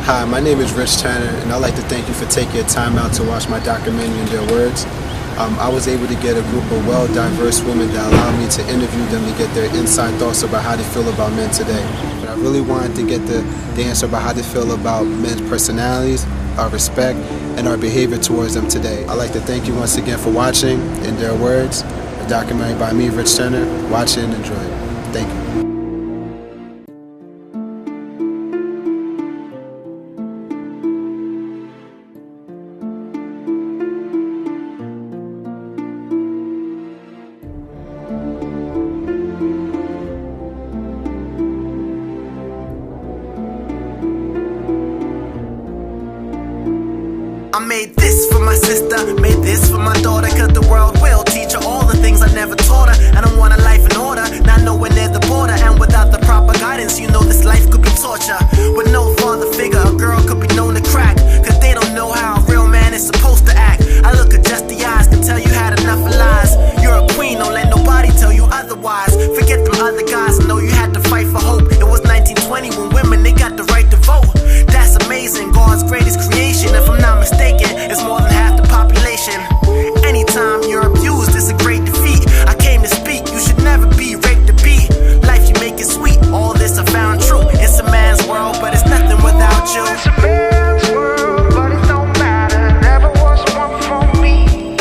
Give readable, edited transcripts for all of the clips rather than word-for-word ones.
Hi, my name is Rich Turner, and I'd like to thank you for taking your time out to watch my documentary In Their Words. I was able to get a group of well-diverse women that allowed me to interview them to get their inside thoughts about how they feel about men today. But I really wanted to get the answer about how they feel about men's personalities, our respect, and our behavior towards them today. I'd like to thank you once again for watching In Their Words, a documentary by me, Rich Turner. Watch it and enjoy it. Thank you. I made this for my sister, made this for my daughter, cause the world will teach her all the things I never taught her. And I want a life in order, not nowhere near the border. And without the proper guidance, you know this life could be torture. With no father figure, a girl could be known to crack, cause they don't know how a real man is supposed to act. I look at just the eyes, can tell you had enough of lies. You're a queen, don't let nobody tell you otherwise. Forget them other guys, know you had to fight for hope. It was 1920 when women, they got the right to vote. That's amazing, God's greatest creation. If I'm not mistaken, it's more than half the population. Anytime you're abused, it's a great defeat. I came to speak, you should never be raped to beat. Life, you make it sweet, all this I found true. It's a man's world, but it's nothing without you. It's a man's world, but it don't matter. Never was one for me.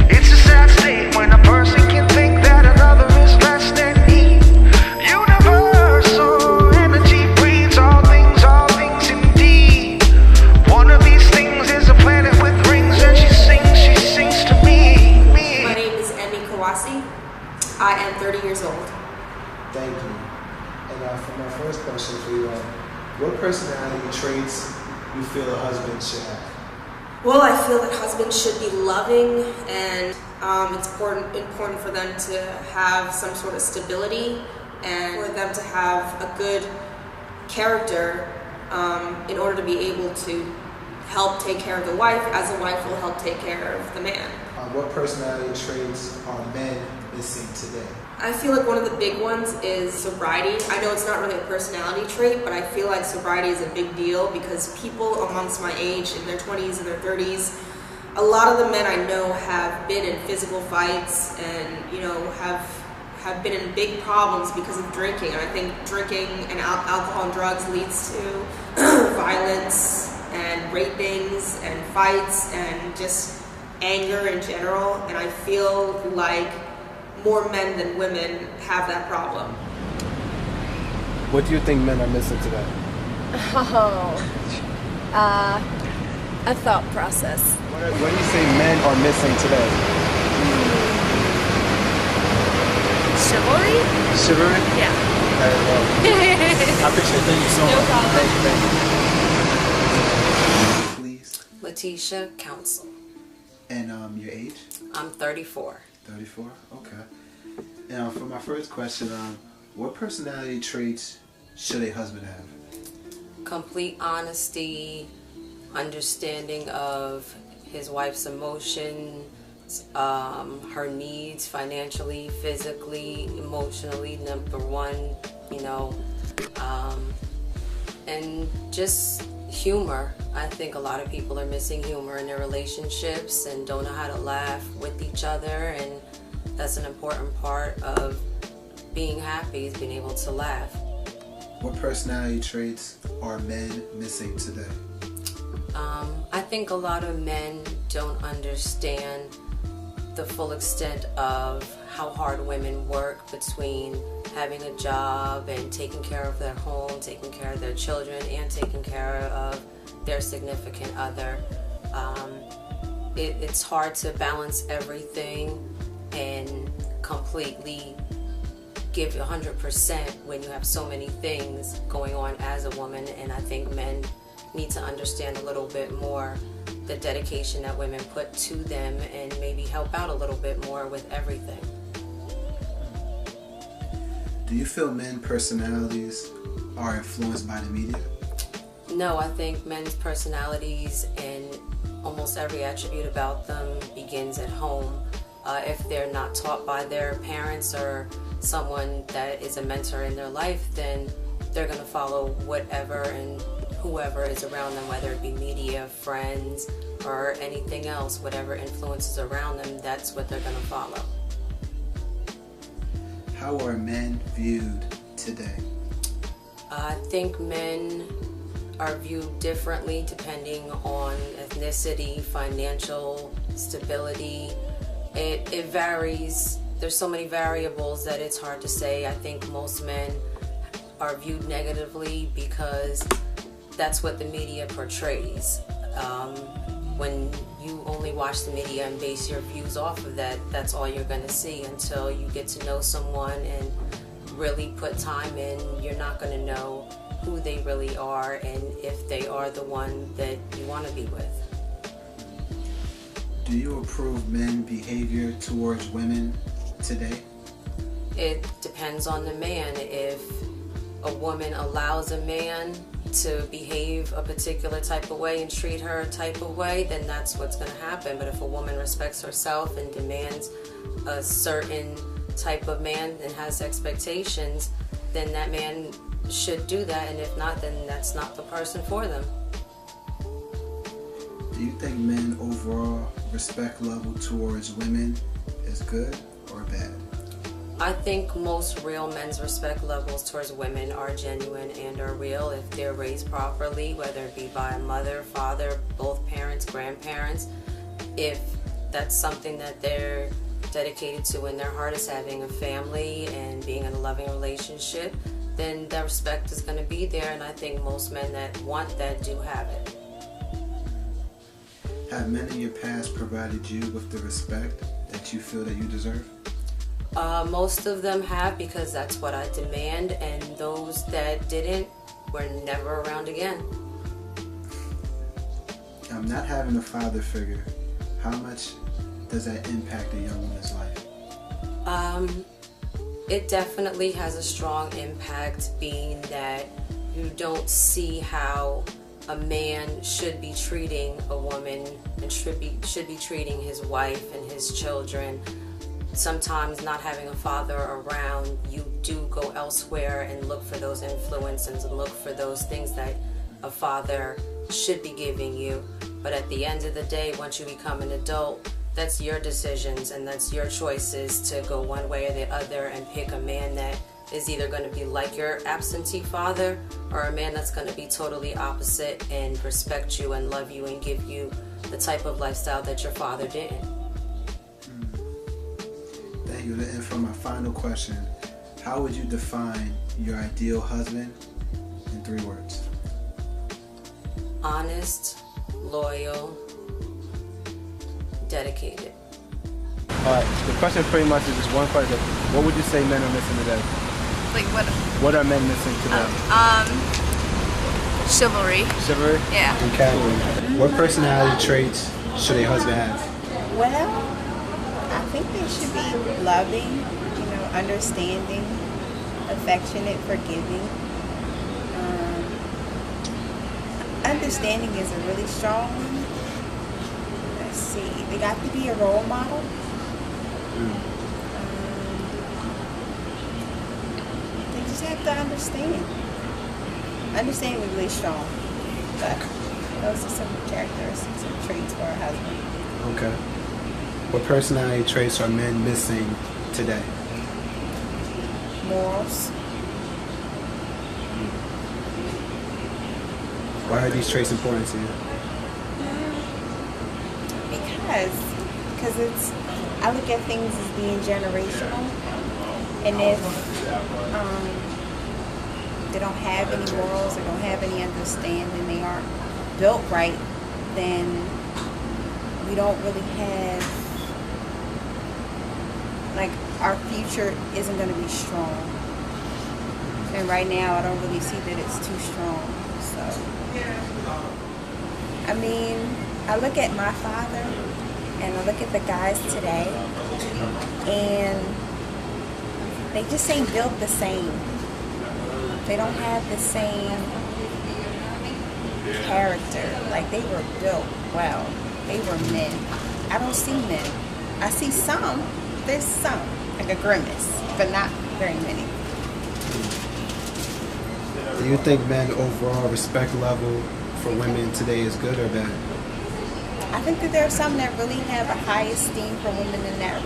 It's a sad state when a person can think that another is less than he. Universal energy breeds all things indeed. One of these things is a planet with rings, and she sings to me. My name is Kawasi. I am 30 years old. Thank you. And for my first question for you, what personality traits you feel a husband should have? Well, I feel that husbands should be loving, and it's important for them to have some sort of stability and for them to have a good character in order to be able to help take care of the wife, as the wife will help take care of the man. What personality traits are men missing today? I feel like one of the big ones is sobriety. I know it's not really a personality trait, but I feel like sobriety is a big deal because people amongst my age, in their 20s and their 30s, a lot of the men I know have been in physical fights and, have been in big problems because of drinking. And I think drinking and alcohol and drugs leads to violence and rapings and fights and just anger in general. And I feel like more men than women have that problem. What do you think men are missing today? A thought process. What do you say men are missing today? Chivalry? Chivalry? Yeah. Very well. I appreciate it. Thank you so much. No problem. Thank you. Please. Letitia Council. And your age? I'm 34. 34? Okay. Now, for my first question, what personality traits should a husband have? Complete honesty, understanding of his wife's emotions, her needs financially, physically, emotionally, number one, and just humor. I think a lot of people are missing humor in their relationships and don't know how to laugh with each other, and that's an important part of being happy, is being able to laugh. What personality traits are men missing today? I think a lot of men don't understand the full extent of how hard women work between having a job and taking care of their home, taking care of their children, and taking care of their significant other. It's hard to balance everything and completely give 100% when you have so many things going on as a woman, and I think men need to understand a little bit more the dedication that women put to them and maybe help out a little bit more with everything. Do you feel men's personalities are influenced by the media? No, I think men's personalities and almost every attribute about them begins at home. If they're not taught by their parents or someone that is a mentor in their life, then they're going to follow whatever and whoever is around them, whether it be media, friends, or anything else, whatever influences around them, that's what they're going to follow. How are men viewed today? I think men are viewed differently depending on ethnicity, financial stability. It varies. There's so many variables that it's hard to say. I think most men are viewed negatively because that's what the media portrays. When you only watch the media and base your views off of that, that's all you're going to see. Until you get to know someone and really put time in, you're not going to know who they really are and if they are the one that you want to be with. Do you approve men's behavior towards women today? It depends on the man. If a woman allows a man to behave a particular type of way and treat her a type of way, then that's what's going to happen. But if a woman respects herself and demands a certain type of man and has expectations, then that man should do that, and if not, then that's not the person for them. Do you think men overall respect level towards women is good or bad? I think most real men's respect levels towards women are genuine and are real if they're raised properly, whether it be by a mother, father, both parents, grandparents. If that's something that they're dedicated to in their heart, is having a family and being in a loving relationship, then that respect is going to be there, and I think most men that want that do have it. Have men in your past provided you with the respect that you feel that you deserve? Most of them have, because that's what I demand, and those that didn't were never around again. Not having a father figure, how much does that impact a young woman's life? It definitely has a strong impact, being that you don't see how a man should be treating a woman and should be treating his wife and his children. Sometimes not having a father around, you do go elsewhere and look for those influences and look for those things that a father should be giving you. But at the end of the day, once you become an adult, that's your decisions and that's your choices to go one way or the other and pick a man that is either going to be like your absentee father or a man that's going to be totally opposite and respect you and love you and give you the type of lifestyle that your father didn't. Thank you. And for my final question, how would you define your ideal husband in 3 words? Honest, loyal, dedicated. Alright, the question pretty much is just one question. What would you say men are missing today? Like what? What are men missing today? Chivalry. Chivalry? Yeah. Okay. What personality traits should a husband have? Well, I think they should be loving, understanding, affectionate, forgiving. Understanding is a really strong one. Let's see. They got to be a role model. They just have to understand. Understanding is really strong. But those are some characteristics and traits for a husband. Okay. What personality traits are men missing today? Morals. Why are these traits important to you? Because I look at things as being generational, and if they don't have any morals, they don't have any understanding, they aren't built right, then we don't really have, our future isn't going to be strong. And right now, I don't really see that it's too strong. So, I look at my father, and I look at the guys today, and they just ain't built the same. They don't have the same character. Like, they were built well. They were men. I don't see men. I see some. There's some, like a grimace, but not very many. Do you think men overall respect level for women today is good or bad? I think that there are some that really have a high esteem for women in that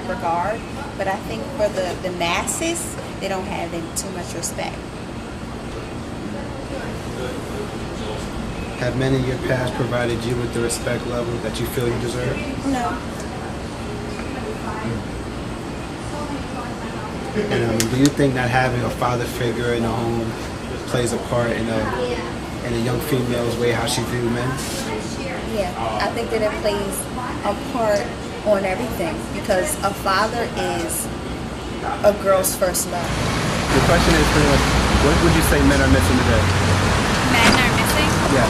regard, but I think for the masses, they don't have too much respect. Have men in your past provided you with the respect level that you feel you deserve? No. And do you think that having a father figure in the home plays a part in a young female's way how she views men? Yeah, I think that it plays a part on everything because a father is a girl's first love. The question is pretty much, what would you say men are missing today? Men are missing? Yeah.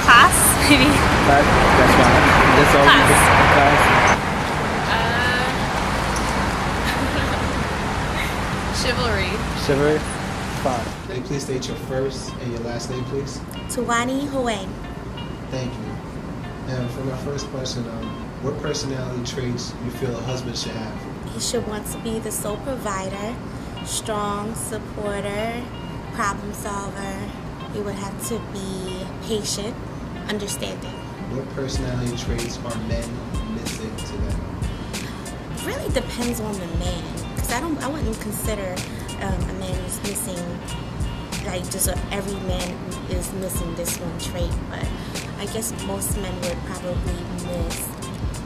Class, maybe. That's fine. That's all you get. Class. Chivalry. Chivalry. Fine. Can you please state your first and your last name, please? Tuwani Huang. Thank you. And for my first question, what personality traits you feel a husband should have? He should want to be the sole provider, strong supporter, problem solver. He would have to be patient, understanding. What personality traits are men missing today? It really depends on the man, because I wouldn't consider a man is missing, like just every man is missing this one trait, but I guess most men would probably miss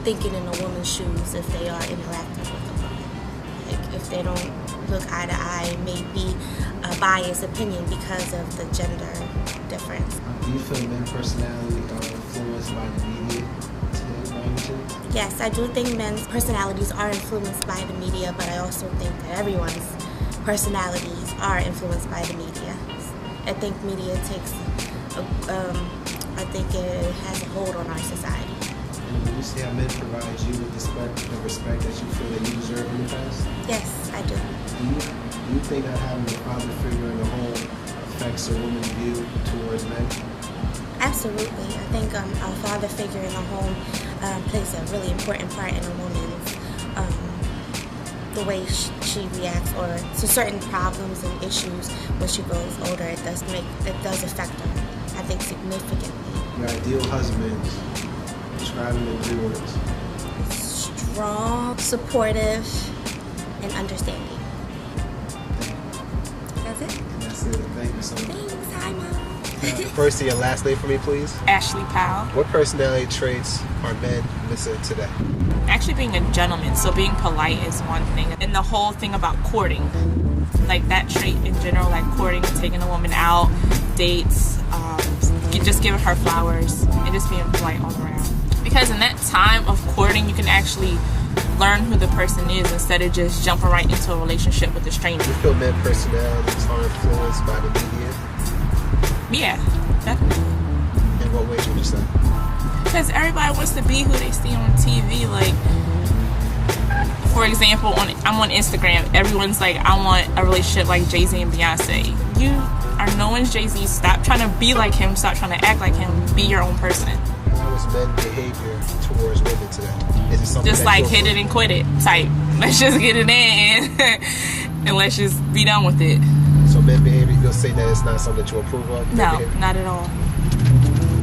thinking in a woman's shoes if they are interacting with a woman. Like if they don't look eye to eye, maybe a biased opinion because of the gender difference. Do you feel men personality are influenced by the media today, by any chance? Yes, I do think men's personalities are influenced by the media, but I also think that everyone's personalities are influenced by the media. I think media takes, I think it has a hold on our society. And do you see how men provide you with the respect that you feel that you deserve in the past? Yes, I do. Do you think that having a father figure in the home affects a woman's view towards men? Absolutely. I think a father figure in the home plays a really important part in a woman's the way she reacts or to certain problems and issues when she grows older. It does affect her, I think, significantly. Your ideal husband, describe him in 3 words. Strong, supportive, and understanding. That's it. That's it. Thank you so much. Thanks, hi, Mom. First and your last name for me, please. Ashley Powell. What personality traits are men missing today? Actually being a gentleman, so being polite is one thing. And the whole thing about courting, like that trait in general, like courting, taking a woman out, dates, just giving her flowers, and just being polite all around. Because in that time of courting, you can actually learn who the person is instead of just jumping right into a relationship with a stranger. Do you feel men personalities are influenced by the media? Yeah, definitely. In what ways would you say? Because everybody wants to be who they see on TV. Like, for example, I'm on Instagram. Everyone's like, I want a relationship like Jay-Z and Beyonce. You are no one's Jay-Z. Stop trying to be like him. Stop trying to act like him. Be your own person. How is men's behavior towards women today? Is it something just like hit it and quit it type? Let's just get it in and let's just be done with it. So men's behavior, you'll say that it's not something that you approve of? No, not at all. Do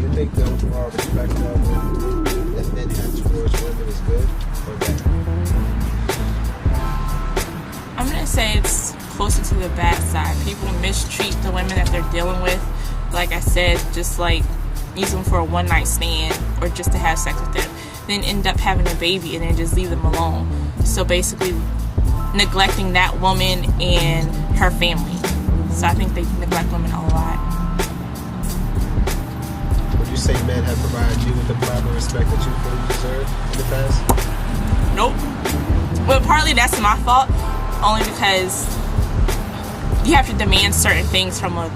you think the overall respect level that men have towards women is good or bad? I'm going to say it's closer to the bad side. People mistreat the women that they're dealing with. Like I said, just like use them for a one-night stand or just to have sex with them. Then end up having a baby and then just leave them alone. So basically neglecting that woman and her family. So I think they neglect women a lot. Would you say men have provided you with the proper respect that you feel you deserve in the past? Nope. Well, partly that's my fault, only because you have to demand certain things from a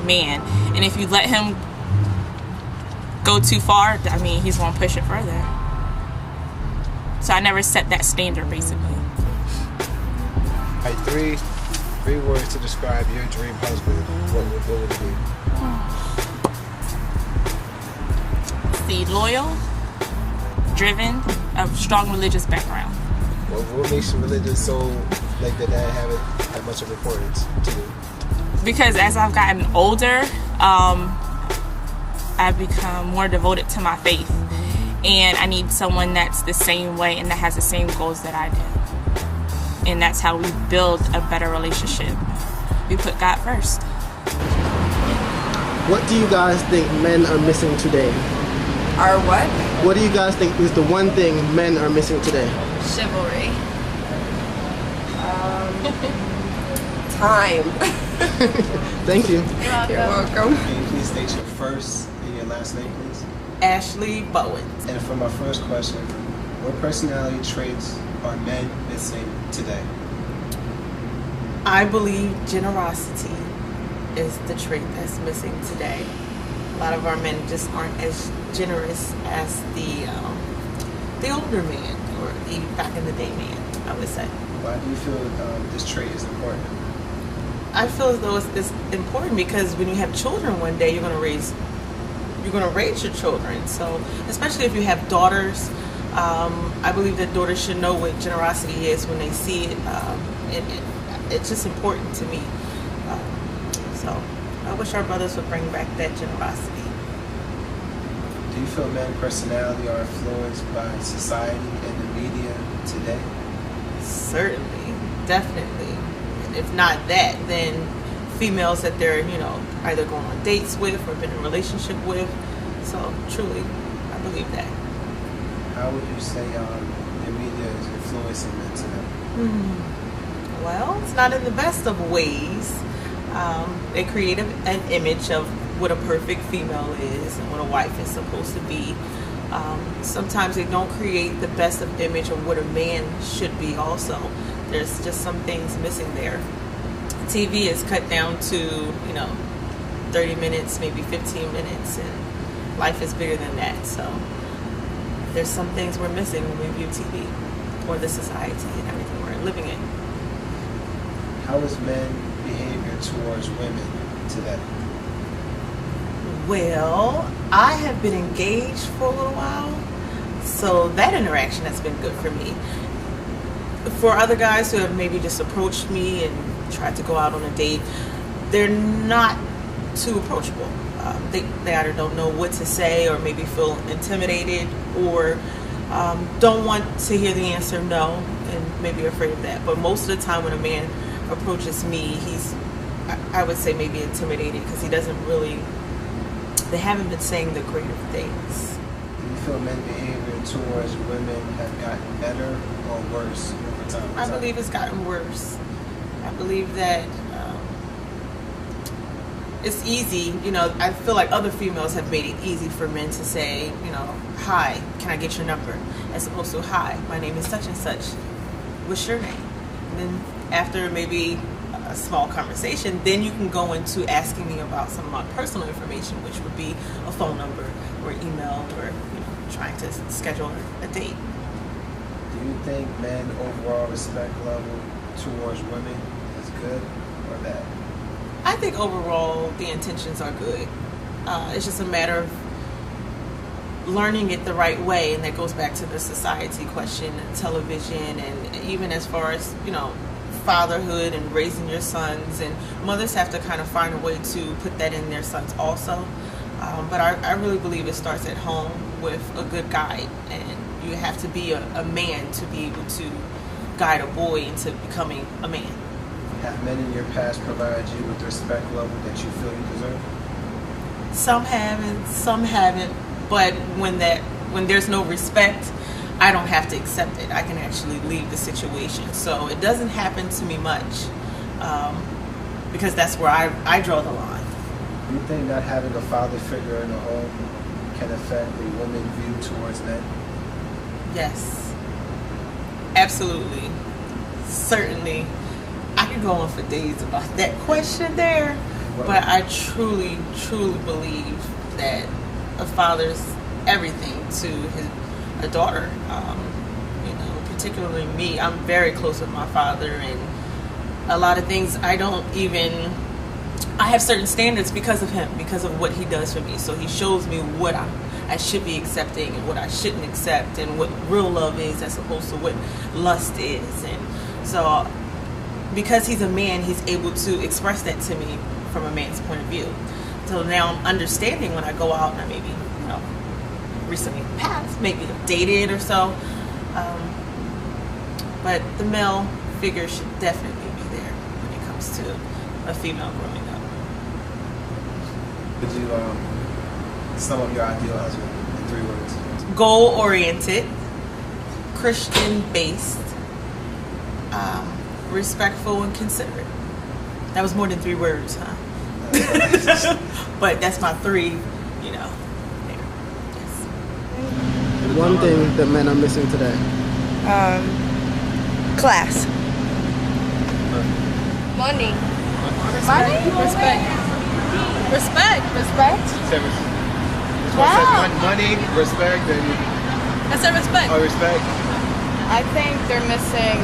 man. And if you let him go too far, I mean, he's going to push it further. So I never set that standard, basically. All right, three words to describe your dream husband. What would it be? See, loyal, driven, a strong religious background. What makes religion so, like, that haven't had much of importance to you? Because as I've gotten older, I've become more devoted to my faith. And I need someone that's the same way and that has the same goals that I do. And that's how we build a better relationship. We put God first. What do you guys think men are missing today? Are what? What do you guys think is the one thing men are missing today? Chivalry. Time. Thank you. You're welcome. Can you please state your first and your last name, please? Ashley Bowen. And for my first question, what personality traits are men missing today? I believe generosity is the trait that's missing today. A lot of our men just aren't as generous as the older man or the back in the day man, I would say. Why do you feel this trait is important? I feel as though it's important because when you have children one day, you're going to raise your children. So especially if you have daughters, I believe that daughters should know what generosity is when they see it. It's just important to me. So I wish our brothers would bring back that generosity. Do you feel men's personality are influenced by society and the media today? Certainly, definitely. If not that, then females that they're, either going on dates with or been in a relationship with. So truly, I believe that. How would you say the media is influencing men today? Well, it's not in the best of ways. They create an image of what a perfect female is and what a wife is supposed to be. Sometimes they don't create the best of image of what a man should be also. There's just some things missing there. TV is cut down to, 30 minutes, maybe 15 minutes, and life is bigger than that. So there's some things we're missing when we view TV or the society and everything we're living in. How is men behavior towards women today? Well, I have been engaged for a little while, so that interaction has been good for me. For other guys who have maybe just approached me and tried to go out on a date, they're not too approachable. They either don't know what to say or maybe feel intimidated or don't want to hear the answer no and maybe afraid of that. But most of the time when a man approaches me, he's, I would say, maybe intimidated because they haven't been saying the greater things. Do you feel men's behavior towards women have gotten better or worse over time? I believe it's gotten worse. I believe that it's easy, I feel like other females have made it easy for men to say, hi, can I get your number? As opposed to, hi, my name is such and such. What's your name? And then after maybe a small conversation, then you can go into asking me about some of my personal information, which would be a phone number or email or, trying to schedule a date. Do you think men overall respect level towards women is good or bad? I think overall the intentions are good. It's just a matter of learning it the right way, and that goes back to the society question and television, and even as far as fatherhood and raising your sons, and mothers have to kind of find a way to put that in their sons also. But I really believe it starts at home with a good guide, and you have to be a man to be able to guide a boy into becoming a man. Have men in your past provided you with the respect level that you feel you deserve? Some have and some haven't, but when there's no respect, I don't have to accept it. I can actually leave the situation. So it doesn't happen to me much because that's where I draw the line. Do you think not having a father figure in the home can affect the women's view towards men? Yes, absolutely, certainly. I could go on for days about that question there, but I truly, truly believe that a father's everything to a daughter. Particularly me, I'm very close with my father, and a lot of things I have certain standards because of him, because of what he does for me. So he shows me I should be accepting and what I shouldn't accept, and what real love is as opposed to what lust is. And so because he's a man, he's able to express that to me from a man's point of view. So now I'm understanding when I go out and I maybe, recently passed, maybe dated or so. But the male figure should definitely be there when it comes to a female growing up. Could you sum up your ideal husband in 3 words? Goal-oriented, Christian-based, respectful and considerate. That was more than 3 words, huh? But that's my 3, there. Yes. One thing that men are missing today. Class. Money. Respect. Respect. Money, respect, and I said respect. respect. I think they're missing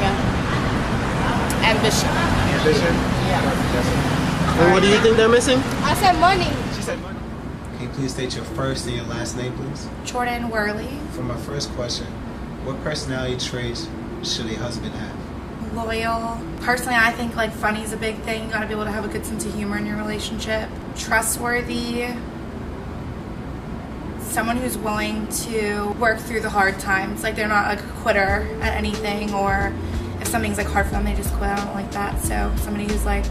ambition. Ambition? And what do you think they're missing? I said money. She said money. Can you please state your first and your last name, please? Jordan Worley. For my first question, what personality traits should a husband have? Loyal. Personally, I think like funny is a big thing. You gotta be able to have a good sense of humor in your relationship. Trustworthy. Someone who's willing to work through the hard times. Like they're not like a quitter at anything, or if something's like hard for them, they just quit. I don't like that. So somebody who's like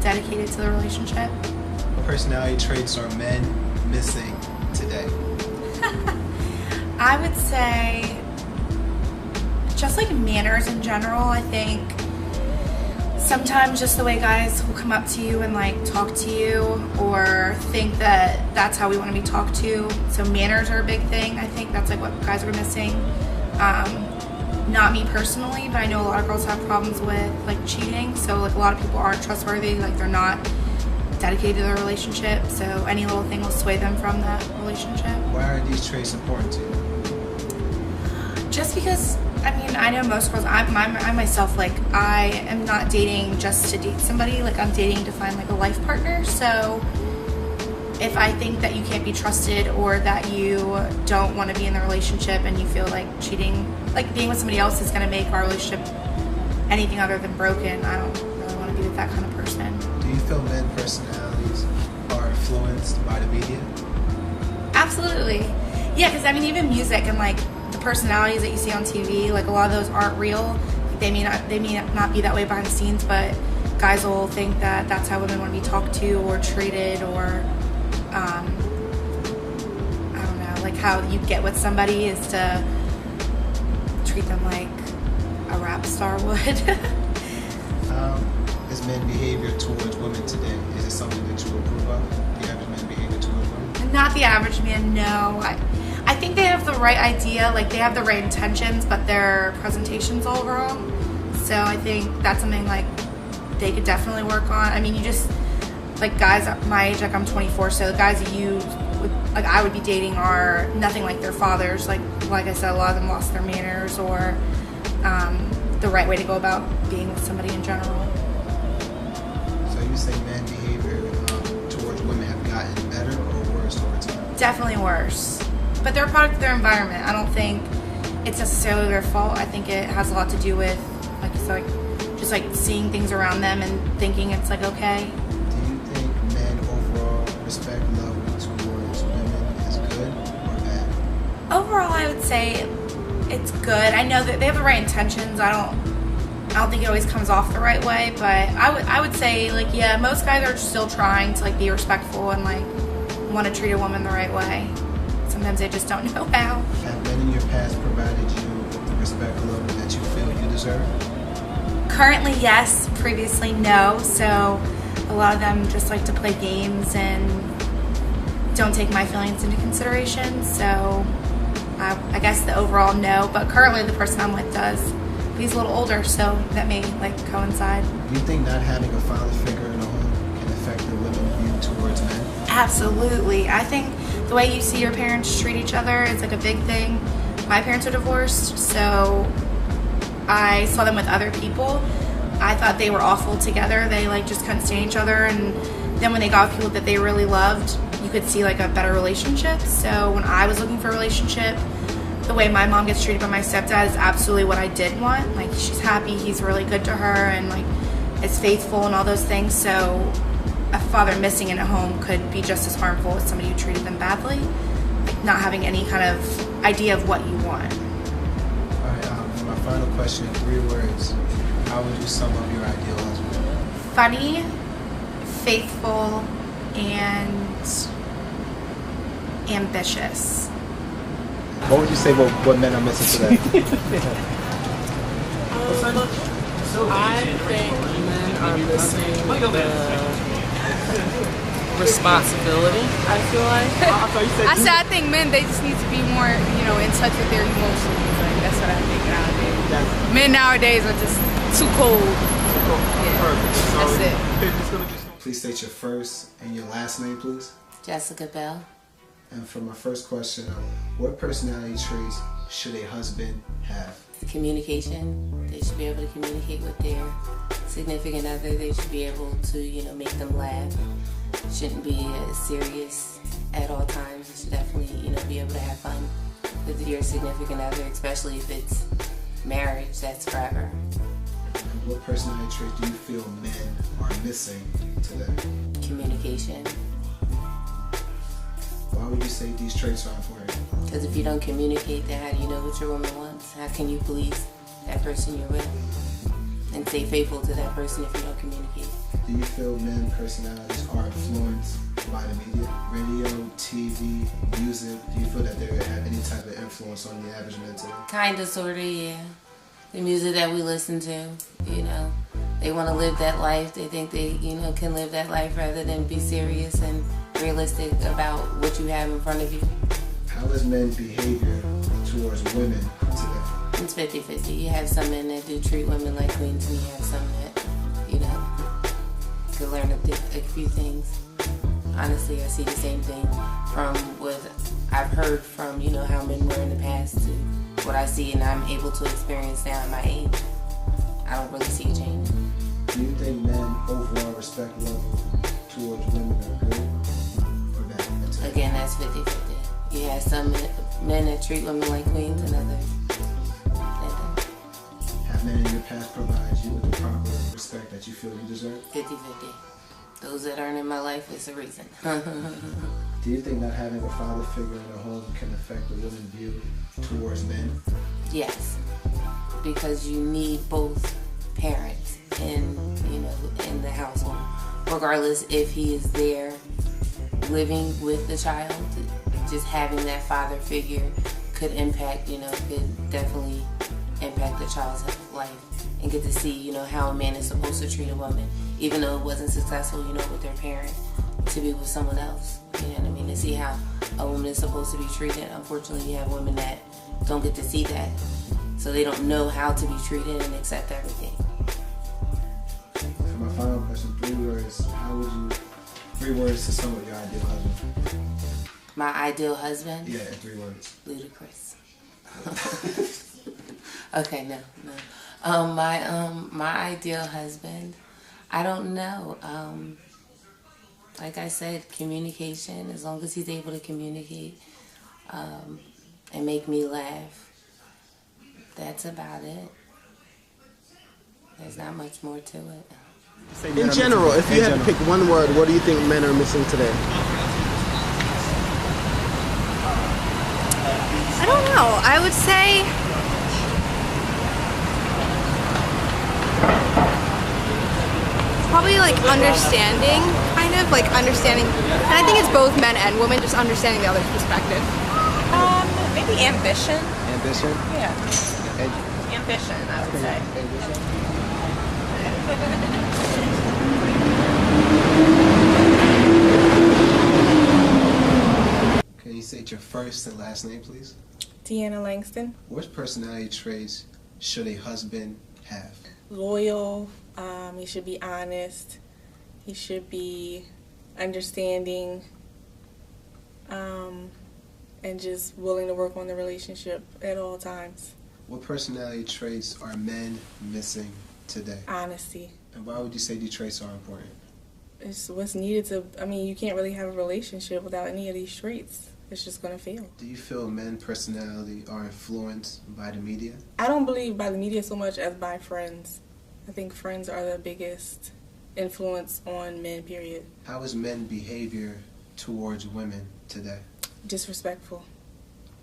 dedicated to the relationship. What personality traits are men missing today? I would say just like manners in general. I think sometimes just the way guys will come up to you and like talk to you or think that that's how we want to be talked to. So manners are a big thing. I think that's like what guys are missing. Not me personally, but I know a lot of girls have problems with like cheating. So like a lot of people aren't trustworthy. Like they're not dedicated to their relationship. So any little thing will sway them from that relationship. Why are these traits important to you? Just because, I mean, I know most girls, I myself, like, I am not dating just to date somebody. Like, I'm dating to find, like, a life partner. So if I think that you can't be trusted or that you don't want to be in the relationship and you feel like cheating, like, being with somebody else is going to make our relationship anything other than broken, I don't really want to be with that kind of person. Do you feel men personalities are influenced by the media? Absolutely. Yeah, because, I mean, even music and, like, the personalities that you see on TV, like a lot of those aren't real. They may not be that way behind the scenes, but guys will think that that's how women want to be talked to or treated, or I don't know, like how you get with somebody is to treat them like a rap star would. Is men behavior towards women today, is it something that you approve of? The average man behavior towards women? Not the average man, no. I think they have the right idea, like they have the right intentions, but their presentation's all wrong. So I think that's something like they could definitely work on. I mean, you just, like guys my age, like I'm 24, so the guys that you would, like I would be dating are nothing like their fathers. Like I said, a lot of them lost their manners or the right way to go about being with somebody in general. So you say men behavior towards women have gotten better or worse over time? Definitely worse. But they're a product of their environment. I don't think it's necessarily their fault. I think it has a lot to do with, like, it's like just like seeing things around them and thinking it's like okay. Do you think men overall respect level towards women is good or bad? Overall, I would say it's good. I know that they have the right intentions. I don't think it always comes off the right way, but I would say like yeah, most guys are still trying to like be respectful and like want to treat a woman the right way. Sometimes they just don't know how. Have men in your past provided you with the respect level that you feel you deserve? Currently, yes. Previously, no. So a lot of them just like to play games and don't take my feelings into consideration. So I guess the overall no. But currently, the person I'm with does. He's a little older, so that may like coincide. Do you think not having a father figure in the home can affect the women's view towards men? Absolutely. I think the way you see your parents treat each other is like a big thing. My parents are divorced, so I saw them with other people. I thought they were awful together. They like just couldn't stand each other, and then when they got with people that they really loved, you could see like a better relationship. So when I was looking for a relationship, the way my mom gets treated by my stepdad is absolutely what I did want. Like, she's happy, he's really good to her, and like is faithful and all those things. So a father missing in a home could be just as harmful as somebody who treated them badly, like not having any kind of idea of what you want. All right, for my final question, 3 words. How would you sum up your ideal husband? Funny, faithful, and ambitious. What would you say what men are missing today? I think men are missing the responsibility, I feel like. I think men, they just need to be more, in touch with their emotions. Like, that's what I think nowadays. Men nowadays are just too cold. Yeah, that's it. Please state your first and your last name, please. Jessica Bell. And for my first question, what personality traits should a husband have? Communication. They should be able to communicate with their significant other. They should be able to, make them laugh. Shouldn't be serious at all times. You should definitely, be able to have fun with your significant other, especially if it's marriage. That's forever. And what personality trait do you feel men are missing today? Communication. Why would you say these traits are important? Because if you don't communicate, then how do you know what your woman wants? How can you please that person you're with? And stay faithful to that person if you don't communicate. Do you feel men personalities are influenced by the media? Radio, TV, music? Do you feel that they have any type of influence on the average man today? Kinda, sorta, yeah. The music that we listen to, they want to live that life. They think they, can live that life rather than be serious and realistic about what you have in front of you. How is men's behavior towards women today? It's 50-50. You have some men that do treat women like queens, and you have some that, could learn a few things. Honestly, I see the same thing from what I've heard from, how men were in the past to what I see and I'm able to experience now at my age. I don't really see a change. Do you think men overall respect level towards women are good or bad? Again, that's 50-50. You have some men that treat women like queens and others that don't. Have men in your past provided you with the proper respect that you feel you deserve? 50-50. Those that aren't in my life is a reason. Do you think not having a father figure in the home can affect the woman's view towards men? Yes, because you need both parents in the household, regardless if he is there living with the child. Just having that father figure could impact, could definitely impact the child's life, and get to see, how a man is supposed to treat a woman, even though it wasn't successful, with their parent, to be with someone else. You know what I mean? To see how a woman is supposed to be treated. Unfortunately, you have women that don't get to see that, so they don't know how to be treated and accept everything. For my final question, 3 words. How would you 3 words to sum up your ideal husband? My ideal husband? Yeah, in 3 words. Ludicrous. Okay, no. My ideal husband, I don't know. Like I said, communication. As long as he's able to communicate and make me laugh, that's about it. There's not much more to it. In general, if you had to pick one word, what do you think men are missing today? I don't know. I would say probably like understanding, kind of like understanding, and I think it's both men and women, just understanding the other's perspective. Maybe ambition. Ambition? Yeah. Ambition, I would say. Can you state your first and last name, please? Deanna Langston. What personality traits should a husband have? Loyal. He should be honest. He should be understanding. And just willing to work on the relationship at all times. What personality traits are men missing today? Honesty. And why would you say these traits are important? It's what's needed to, I mean, you can't really have a relationship without any of these traits. It's just going to fail. Do you feel men's personality are influenced by the media? I don't believe by the media so much as by friends. I think friends are the biggest influence on men, period. How is men's behavior towards women today? Disrespectful.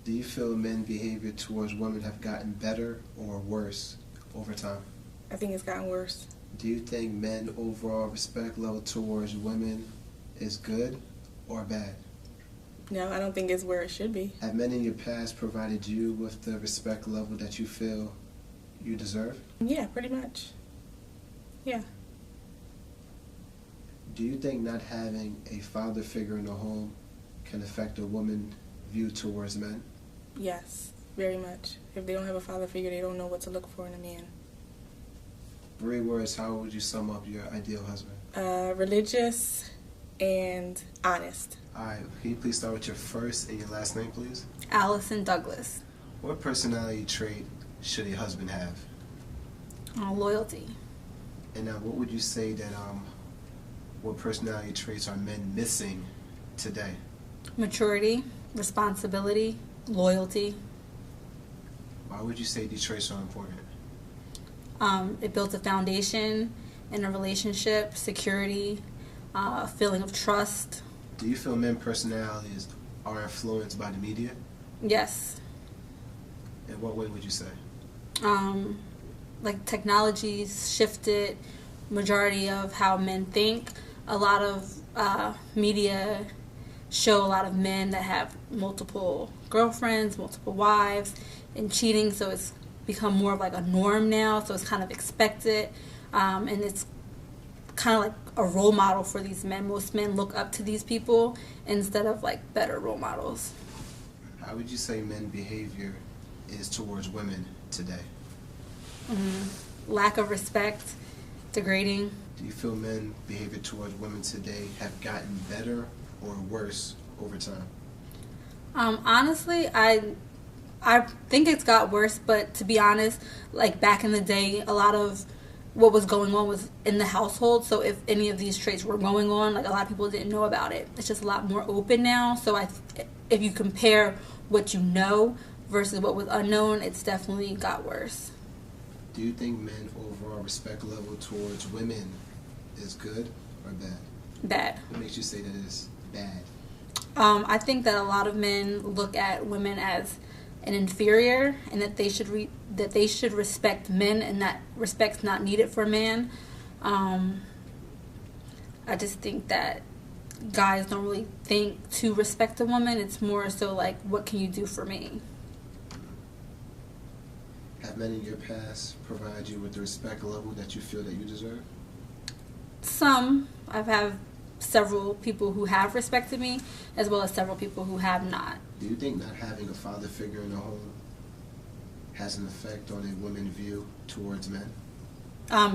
Do you feel men's behavior towards women have gotten better or worse over time? I think it's gotten worse. Do you think men's overall respect level towards women is good or bad? No, I don't think it's where it should be. Have men in your past provided you with the respect level that you feel you deserve? Yeah, pretty much. Yeah. Do you think not having a father figure in the home can affect a woman's view towards men? Yes, very much. If they don't have a father figure, they don't know what to look for in a man. 3 words, how would you sum up your ideal husband? Religious and honest. Alright, can you please start with your first and your last name, please? Allison Douglas. What personality trait should a husband have? Loyalty. And now, what would you say that, what personality traits are men missing today? Maturity, responsibility, loyalty. Why would you say these traits are important? It builds a foundation in a relationship, security, feeling of trust. Do you feel men's personalities are influenced by the media? Yes. In what way would you say? Like technology's shifted majority of how men think. A lot of media show a lot of men that have multiple girlfriends, multiple wives, and cheating, so it's become more of like a norm now, so it's kind of expected, and it's kind of like a role model for these men. Most men look up to these people instead of like better role models. How would you say men's behavior is towards women today? Lack of respect, degrading. Do you feel men's behavior towards women today have gotten better or worse over time? Honestly, I think it's got worse, but to be honest, like back in the day, a lot of what was going on was in the household, so if any of these traits were going on, like a lot of people didn't know about it. It's just a lot more open now, so if you compare what you know versus what was unknown, it's definitely got worse. Do you think men's overall respect level towards women is good or bad? Bad. What makes you say that it's bad? I think that a lot of men look at women as an inferior, and that they should respect men, and that respect's not needed for a man. I just think that guys don't really think to respect a woman. It's more so like, what can you do for me? Have men in your past provided you with the respect level that you feel that you deserve? Some. I've had several people who have respected me, as well as several people who have not. Do you think not having a father figure in the home has an effect on a woman's view towards men?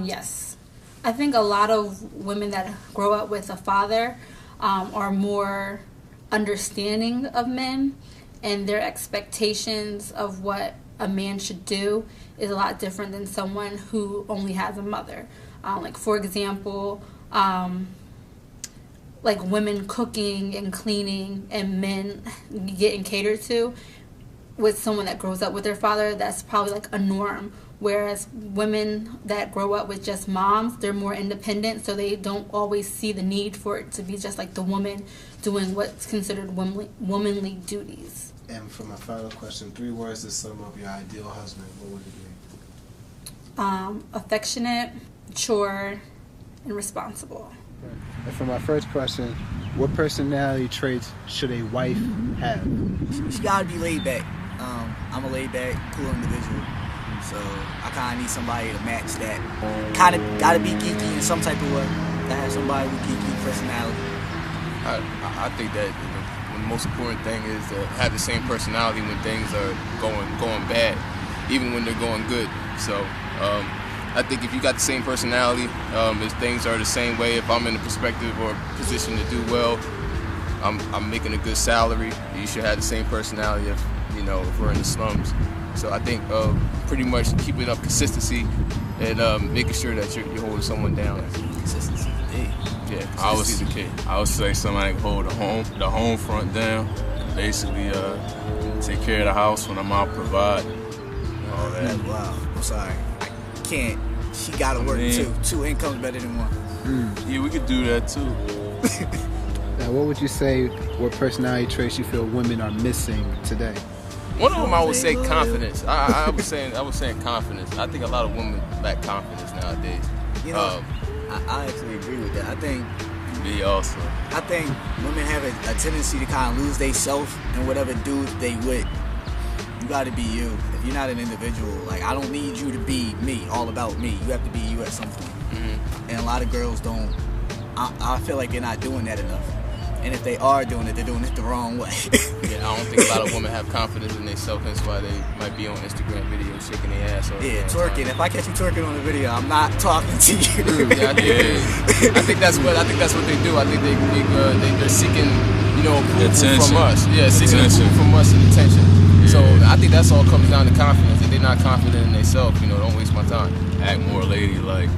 Yes. I think a lot of women that grow up with a father are more understanding of men, and their expectations of what a man should do is a lot different than someone who only has a mother. Like, for example, like women cooking and cleaning and men getting catered to, with someone that grows up with their father, that's probably like a norm. Whereas women that grow up with just moms, they're more independent, so they don't always see the need for it to be just like the woman doing what's considered womanly duties. And for my final question, 3 words to sum up your ideal husband, what would it be? Affectionate, mature, and responsible. And for my first question, what personality traits should a wife have? She gotta be laid back. I'm a laid back, cool individual. So I kinda need somebody to match that. Kinda gotta be geeky in some type of way. To have somebody with geeky personality. I think that the most important thing is to have the same personality when things are going bad, even when they're going good. So I think if you got the same personality, if things are the same way, if I'm in a perspective or position to do well, I'm making a good salary, you should have the same personality if we're in the slums. So I think pretty much keeping up consistency and making sure that you're holding someone down. Consistency. Yeah, I would say somebody hold the home front down, and basically take care of the house when I'm out, provide all that. Wow, I'm sorry, I can't. She gotta work too. 2 incomes better than 1. Yeah, we could do that too. Now, what would you say? What personality traits you feel women are missing today? One of them, I would say confidence. I was saying confidence. I think a lot of women lack confidence nowadays. You know, I actually agree with that. I think me also. I think women have a tendency to kind of lose they self in whatever dude they with. You got to be you. If you're not an individual, like I don't need you to be me, all about me. You have to be you at some point. And a lot of girls don't. I feel like they're not doing that enough. And if they are doing it, they're doing it the wrong way. Yeah, I don't think a lot of women have confidence in themselves. That's why they might be on Instagram videos shaking their ass. Yeah, twerking. If I catch you twerking on the video, I'm not talking to you. I think that's what they do. I think they're seeking, approval from us. Yeah, seeking approval from us and attention. Yeah. So I think that's all comes down to confidence. If they're not confident in themselves, don't waste my time. Act more ladylike.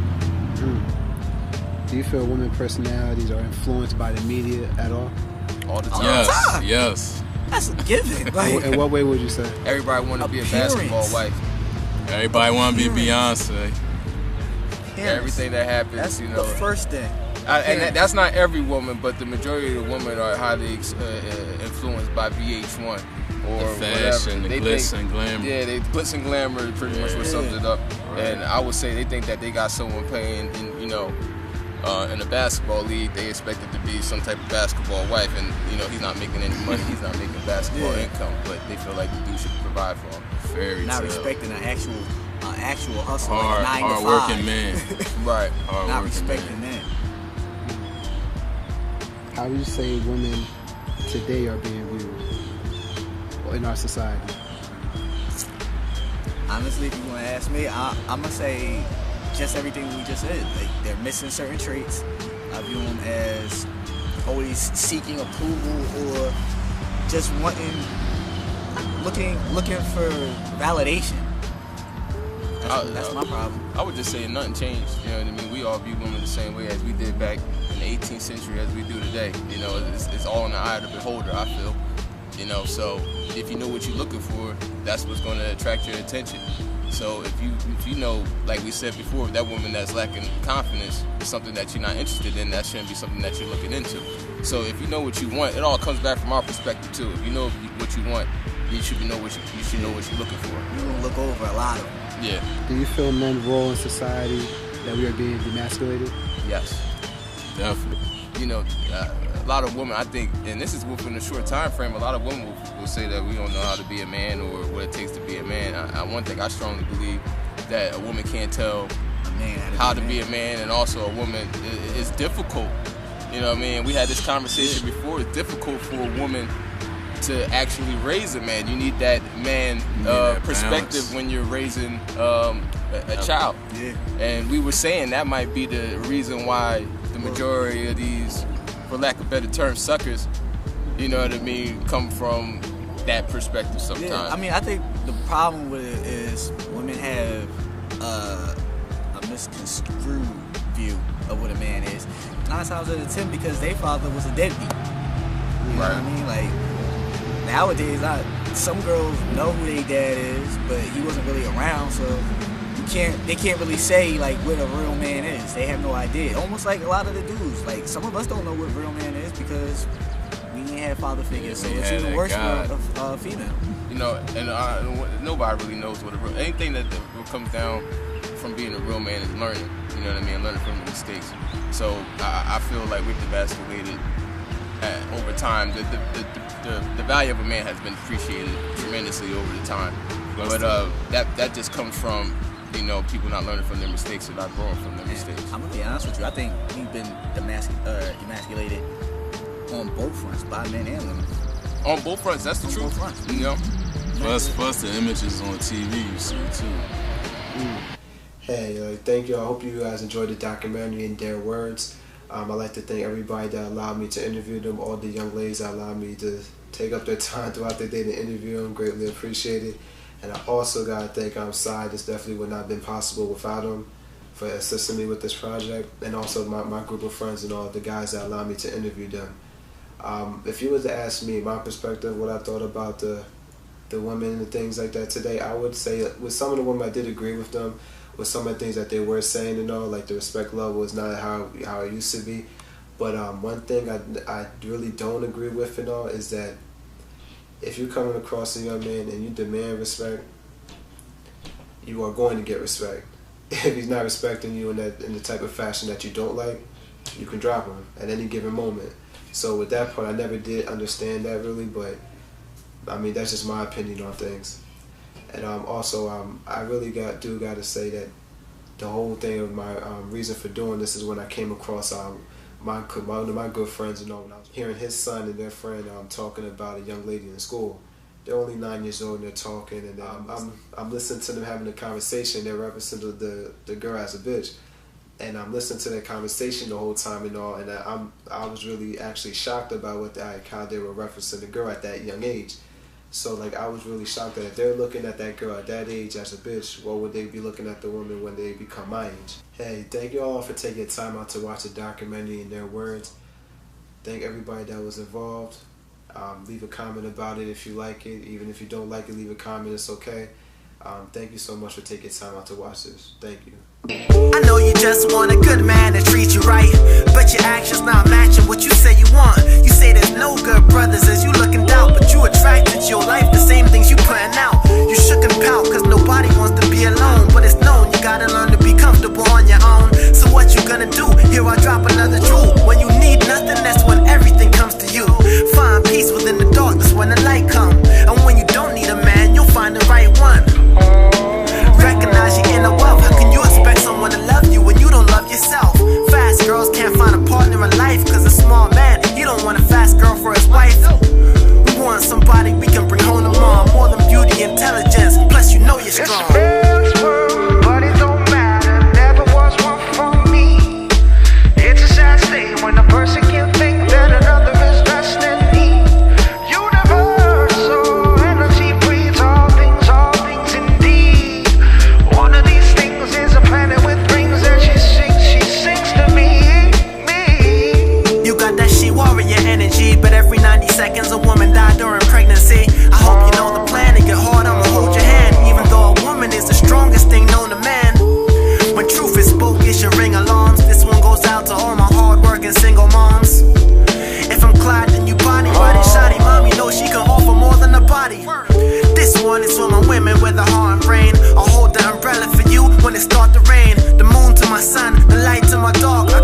Do you feel women personalities are influenced by the media at all? All the time. Yes. That's a given. In what way would you say? Everybody want to be a basketball wife. Everybody want to be Beyonce. Everything that happens, that's the first thing. And that's not every woman, but the majority of the women are highly influenced by VH1 or the fashion, whatever. The glitz and glamour. Yeah, the glitz and glamour pretty much what sums it up. Right. And I would say they think that they got someone playing in a basketball league. They expect it to be some type of basketball wife, and he's not making any money. He's not making basketball income, but they feel like the dude should provide for him. Not respecting an actual hustle, hard working man. Right. Not respecting that. How would you say women today are being viewed in our society? Honestly, if you want to ask me, I'm gonna say just everything we just said. Like, they're missing certain traits. I view them as always seeking approval or just looking for validation. That's my problem. I would just say nothing changed. You know what I mean? We all view women the same way as we did back in the 18th century as we do today. It's all in the eye of the beholder, I feel. So if you know what you're looking for, that's what's going to attract your attention. So if you know, like we said before, that woman that's lacking confidence is something that you're not interested in, that shouldn't be something that you're looking into. So if you know what you want, it all comes back from our perspective too. If you know what you want, you should know what you're looking for. You're gonna look over a lot of them. Yeah. Do you feel men's role in society that we are being demasculated? Yes. Definitely. A lot of women, I think, and this is within a short time frame, a lot of women will say that we don't know how to be a man or what it takes to be a man. One thing I strongly believe that a woman can't tell a man how to be a man, and also a woman is difficult. You know what I mean? We had this conversation before. It's difficult for a woman to actually raise a man. You need that man perspective balance when you're raising a child. Yeah. And we were saying that might be the reason why the majority of these, for lack of better term, suckers, come from that perspective sometimes. Yeah, I mean, I think the problem with it is women have a misconstrued view of what a man is. 9 times out of 10 because their father was a deadbeat. You know what I mean? Like, nowadays, some girls know who their dad is, but he wasn't really around, so they can't really say like what a real man is. They have no idea. Almost like a lot of the dudes. Like, some of us don't know what real man is because we didn't have father figures, so it's even worse for a female. And nobody really knows what anything that comes down from being a real man is learning. You know what I mean? Learning from the mistakes. So I feel like we've demasculated over time. The value of a man has been appreciated tremendously over the time. But that just comes from people not learning from their mistakes and not growing from their mistakes. I'm gonna be honest with you. I think we've been emasculated on both fronts by men and women. On both fronts, that's the truth. Plus the images on TV you see too. Hey, thank you. I hope you guys enjoyed the documentary In Their Words. I'd like to thank everybody that allowed me to interview them, all the young ladies that allowed me to take up their time throughout the day to interview them. Greatly appreciate it. And I also got to thank Sai. This definitely would not have been possible without him. for assisting me with this project, and also my group of friends and all the guys that allowed me to interview them. If you were to ask me my perspective, what I thought about the women and the things like that today, I would say with some of the women I did agree with them, with some of the things that they were saying and all, like the respect level is not how it used to be. But one thing I really don't agree with and all is that if you're coming across a young man and you demand respect, you are going to get respect. If he's not respecting you in the type of fashion that you don't like, you can drop him at any given moment. So with that part, I never did understand that really, but I mean that's just my opinion on things. And also, I really got to say that the whole thing of my reason for doing this is when I came across one of my good friends, and when I was hearing his son and their friend talking about a young lady in school. They're only 9 years old and they're talking, and I'm listening to them having a conversation. They're referencing the girl as a bitch, and I'm listening to that conversation the whole time and all. And I was really actually shocked about how they were referencing the girl at that young age. So like I was really shocked that if they're looking at that girl at that age as a bitch, what would they be looking at the woman when they become my age? Hey, thank you all for taking time out to watch the documentary In Their Words. Thank everybody that was involved. Leave a comment about it if you like it. Even if you don't like it, leave a comment. It's okay. Thank you so much for taking time out to watch this. Thank you. I know you just want a good man to treat you right, but your actions not matching what you say you want. You say there's no good brothers as you looking down, but you attracted to your life the same things you putting out. You shook and pout cause nobody wants to be alone, but it's known you gotta learn to be comfortable on your own. So what you gonna do? Here I drop another jewel. When you need nothing, that's when everything comes to you. Find peace within the darkness when the light comes, and when you don't need a man, you'll find the right one. Recognize your inner wealth. How can you expect someone to love you when you don't love yourself? Fast girls can't find a partner in life cause a small man, he don't want a fast girl for his wife. We want somebody we can bring home to mom. More than beauty, intelligence, plus you know you're strong. It's a world, but it don't matter. Never was one for me. It's a sad state when a person can think that another is less than me. Universal energy breeds all things indeed. One of these things is a planet with rings and she sings to me. You got that she warrior energy, but every 90 seconds a woman died during pregnancy. I hope you know the plan and get hard, I'ma hold your hand. Even though a woman is the strongest thing known to man. When truth is spoke, it should ring alarms. This one goes out to all my hard-working single moms. If I'm Clyde, then you body riding shoddy. Mommy knows she can offer more than a body. This one is for my women with a heart and brain. I'll hold the umbrella for you when it start to rain. The moon to my sun, the light to my dark.